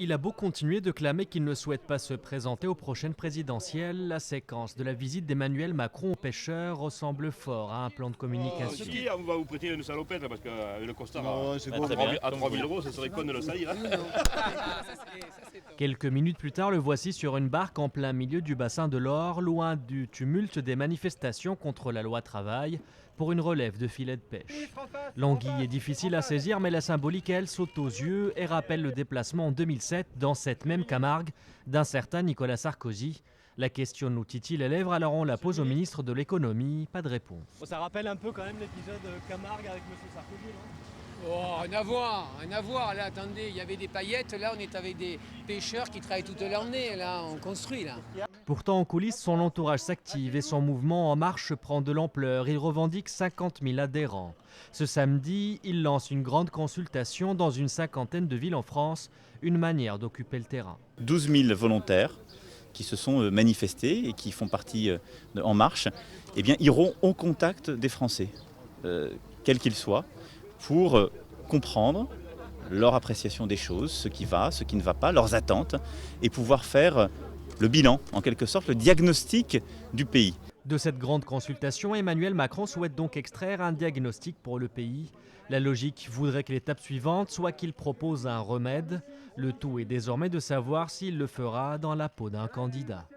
Il a beau continuer de clamer qu'il ne souhaite pas se présenter aux prochaines présidentielles, la séquence de la visite d'Emmanuel Macron aux pêcheurs ressemble fort à un plan de communication. Si, on va vous prêter une salopette parce que le costard c'est bon, à 3 000 euros, ça serait con de le salir. Quelques minutes plus tard, le voici sur une barque en plein milieu du bassin de l'Or, loin du tumulte des manifestations contre la loi travail, pour une relève de filets de pêche. L'anguille est difficile à saisir, mais la symbolique, elle, saute aux yeux et rappelle le déplacement en 2007, dans cette même Camargue, d'un certain Nicolas Sarkozy. La question nous titille les lèvres, alors on la pose au ministre de l'économie, pas de réponse. Ça rappelle un peu quand même l'épisode Camargue avec M. Sarkozy, non ? Oh, rien à voir, là, attendez, il y avait des paillettes, là, on est avec des pêcheurs qui travaillent toute l'année, là, on construit, là. Pourtant, en coulisses, son entourage s'active et son mouvement En Marche prend de l'ampleur. Il revendique 50 000 adhérents. Ce samedi, il lance une grande consultation dans une cinquantaine de villes en France, une manière d'occuper le terrain. 12 000 volontaires qui se sont manifestés et qui font partie de En Marche, eh bien, iront au contact des Français, quels qu'ils soient, pour comprendre leur appréciation des choses, ce qui va, ce qui ne va pas, leurs attentes, et pouvoir faire le bilan, en quelque sorte, le diagnostic du pays. De cette grande consultation, Emmanuel Macron souhaite donc extraire un diagnostic pour le pays. La logique voudrait que l'étape suivante soit qu'il propose un remède. Le tout est désormais de savoir s'il le fera dans la peau d'un candidat.